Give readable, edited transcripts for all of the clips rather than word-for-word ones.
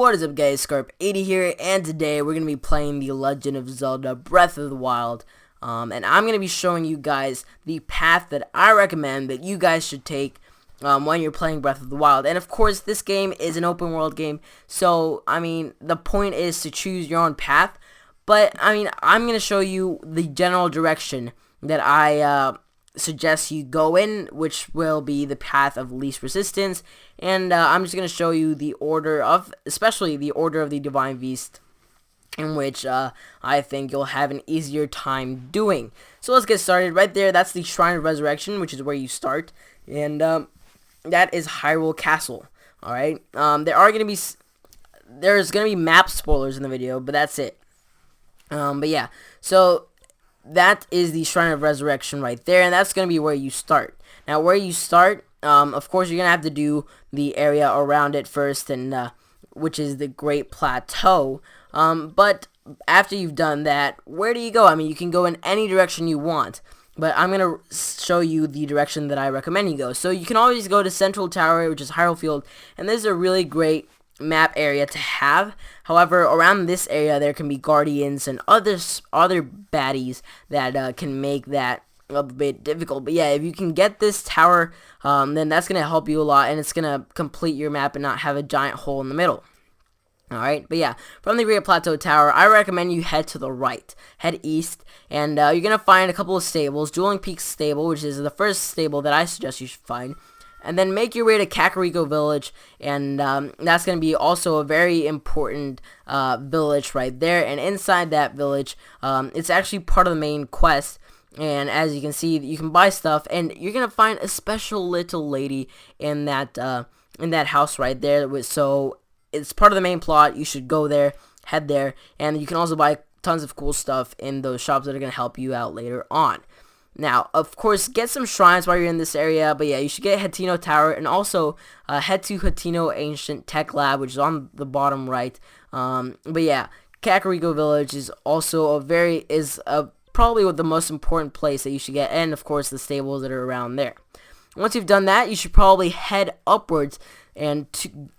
What is up, guys? Scarp80 here, and today we're going to be playing The Legend of Zelda Breath of the Wild. And I'm going to be showing you guys the path that I recommend that you guys should take when you're playing Breath of the Wild. And of course, this game is an open world game, so, the point is to choose your own path. But, I'm going to show you the general direction that I suggest you go in, which will be the path of least resistance, and I'm just going to show you the order of, especially the order of the Divine Beast, in which I think you'll have an easier time doing. So let's get started. Right there, that's the Shrine of Resurrection, which is where you start, and that is Hyrule Castle. Alright, there's going to be map spoilers in the video, but that's it. But yeah, so that is the Shrine of Resurrection right there, and that's going to be where you start. Now, where you start, of course, you're going to have to do the area around it first, and which is the Great Plateau. But after you've done that, where do you go? You can go in any direction you want, but I'm going to show you the direction that I recommend you go. So you can always go to Central Tower, which is Hyrule Field, and this is a really great map area to have. However, around this area there can be guardians and other baddies that can make that a bit difficult. But yeah, if you can get this tower, then that's gonna help you a lot, and it's gonna complete your map and not have a giant hole in the middle. Alright, but yeah, from the Great Plateau Tower, I recommend you head to the right, head east, and you're gonna find a couple of stables. Dueling Peaks Stable, which is the first stable that I suggest you should find. And then make your way to Kakariko Village, and that's going to be also a very important village right there. And inside that village, it's actually part of the main quest. And as you can see, you can buy stuff, and you're going to find a special little lady in that house right there. So it's part of the main plot. You should go there, head there, and you can also buy tons of cool stuff in those shops that are going to help you out later on. Now, of course, get some shrines while you're in this area, but yeah, you should get Hateno Tower, and also head to Hateno Ancient Tech Lab, which is on the bottom right. But yeah, Kakariko Village is also probably the most important place that you should get, and of course the stables that are around there. Once you've done that, you should probably head upwards and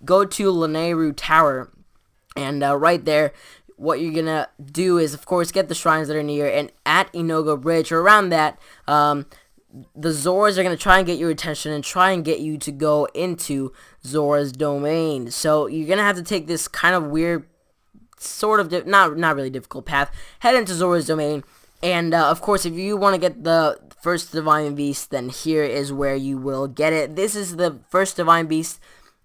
go to Lanayru Tower, and right there, what you're gonna do is, of course, get the shrines that are near, and at Inoga Bridge, or around that, the Zoras are gonna try and get your attention and try and get you to go into Zora's domain. So you're gonna have to take this kind of weird, sort of not really difficult path, head into Zora's domain, and of course, if you want to get the first Divine Beast, then here is where you will get it. This is the first Divine Beast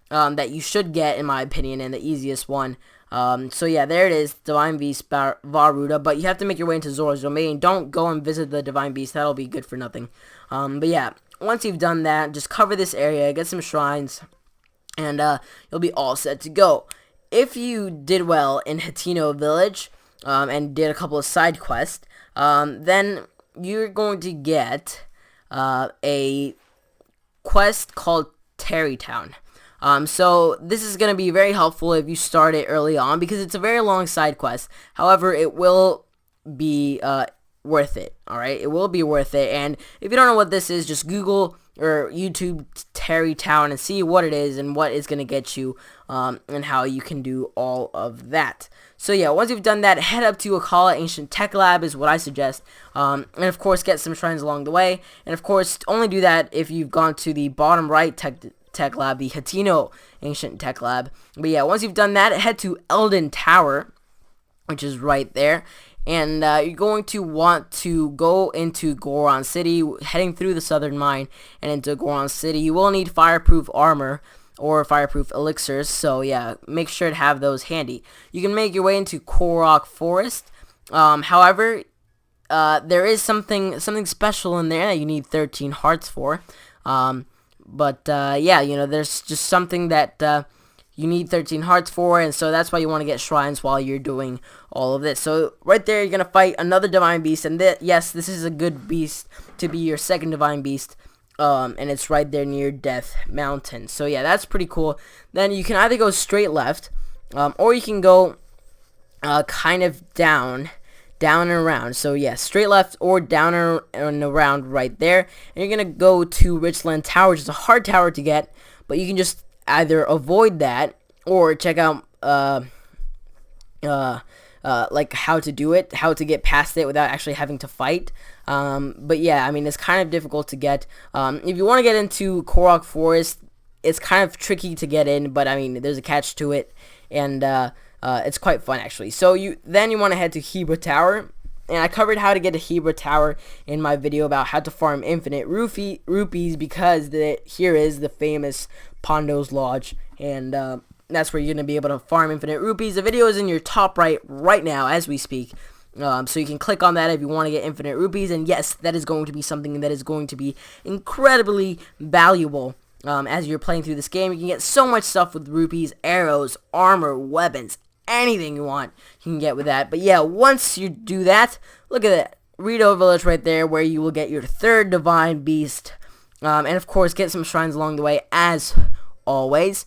that you should get, in my opinion, and the easiest one. So yeah, there it is, Divine Beast Varuda, but you have to make your way into Zora's domain. Don't go and visit the Divine Beast, that'll be good for nothing. But yeah, once you've done that, just cover this area, get some shrines, and you'll be all set to go. If you did well in Hateno Village, and did a couple of side quests, then you're going to get a quest called Tarrytown. So this is going to be very helpful if you start it early on, because it's a very long side quest. However, it will be worth it. Alright, it will be worth it. And if you don't know what this is, just Google or YouTube Tarrytown and see what it is and what it's going to get you, and how you can do all of that. So yeah, once you've done that, head up to Akala Ancient Tech Lab is what I suggest. And of course, get some shrines along the way. And of course, only do that if you've gone to the bottom right Tech Lab, the Hateno Ancient Tech Lab. But yeah, once you've done that, head to Eldin Tower, which is right there, and you're going to want to go into Goron City, heading through the Southern Mine and into Goron City. You will need fireproof armor or fireproof elixirs, so yeah, make sure to have those handy. You can make your way into Korok Forest. However, there is something special in there that you need 13 hearts for. But yeah, there's just something that you need 13 hearts for, and so that's why you want to get shrines while you're doing all of this. So right there, you're going to fight another Divine Beast, and yes, this is a good beast to be your second Divine Beast, and it's right there near Death Mountain. So yeah, that's pretty cool. Then you can either go straight left, or you can go kind of down and around. So yeah, straight left or down and around right there. And you're going to go to Richland Tower, which is a hard tower to get, but you can just either avoid that or check out like how to do it, how to get past it without actually having to fight. But yeah, I mean, it's kind of difficult to get. If you want to get into Korok Forest, it's kind of tricky to get in, but I mean, there's a catch to it, and it's quite fun actually. So you want to head to Hebra Tower, and I covered how to get to Hebra Tower in my video about how to farm infinite rupees, because here is the famous Pondo's Lodge, and that's where you're going to be able to farm infinite rupees. The video is in your top right now as we speak. So you can click on that if you want to get infinite rupees, and yes, that is going to be something that is going to be incredibly valuable as you're playing through this game. You can get so much stuff with rupees, arrows, armor, weapons, anything you want you can get with that. But yeah, once you do that, look at that Rito Village right there, where you will get your third divine beast, and of course get some shrines along the way as always.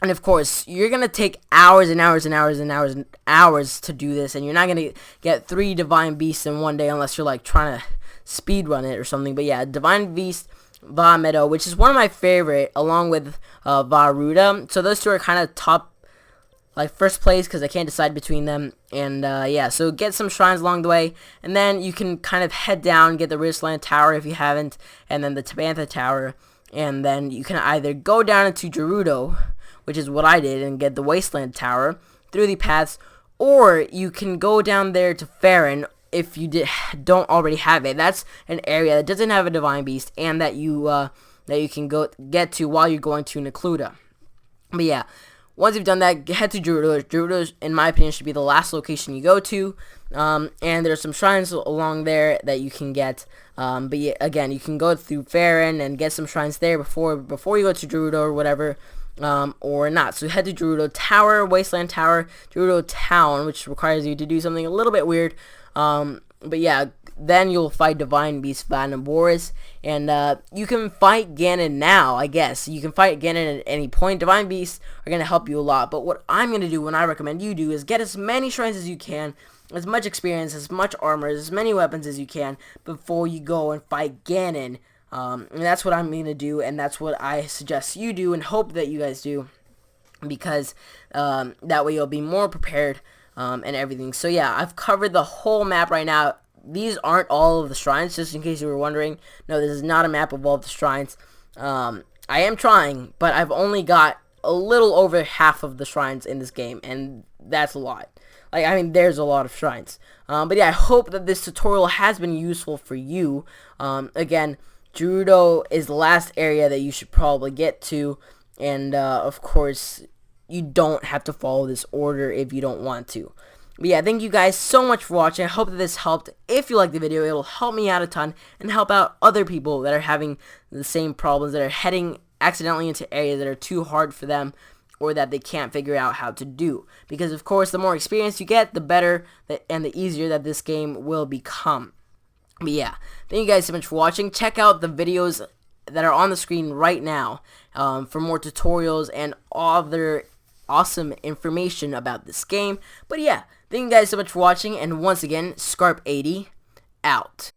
And of course, you're going to take hours and hours and hours and hours and hours to do this, and you're not going to get 3 Divine Beasts in one day unless you're like trying to speedrun it or something. But yeah, Divine Beast, Va Meadow, which is one of my favorite, along with Varuda. So those two are kind of top, like first place, because I can't decide between them. And yeah, so get some shrines along the way, and then you can kind of head down, get the Ridgeland Tower if you haven't, and then the Tabantha Tower, and then you can either go down into Gerudo, which is what I did, and get the Wasteland Tower through the paths, or you can go down there to Farron if you don't already have it. That's an area that doesn't have a Divine Beast, and that you can get to while you're going to Necluda. But yeah, once you've done that, head to Gerudo. Gerudo, in my opinion, should be the last location you go to, and there's some shrines along there that you can get. But yeah, again, you can go through Farron and get some shrines there before you go to Gerudo or whatever. Or not. So head to Gerudo Tower, Wasteland Tower, Gerudo Town, which requires you to do something a little bit weird. But yeah, then you'll fight Divine Beast Van and Boris, and you can fight Ganon now, I guess. You can fight Ganon at any point. Divine Beasts are going to help you a lot, but what I'm going to do, and I recommend you do, is get as many shrines as you can, as much experience, as much armor, as many weapons as you can, before you go and fight Ganon. And that's what I'm going to do, and that's what I suggest you do, and hope that you guys do, because that way you'll be more prepared and everything. So yeah, I've covered the whole map right now. These aren't all of the shrines, just in case you were wondering. No, this is not a map of all of the shrines. I am trying, but I've only got a little over half of the shrines in this game, and that's a lot. Like, I mean, there's a lot of shrines. But yeah, I hope that this tutorial has been useful for you. Again, Gerudo is the last area that you should probably get to, and of course, you don't have to follow this order if you don't want to. But yeah, thank you guys so much for watching. I hope that this helped. If you liked the video, it'll help me out a ton and help out other people that are having the same problems, that are heading accidentally into areas that are too hard for them, or that they can't figure out how to do. Because of course, the more experience you get, the better and the easier that this game will become. But yeah, thank you guys so much for watching. Check out the videos that are on the screen right now for more tutorials and other awesome information about this game. But yeah, thank you guys so much for watching, and once again, Scarp80 out.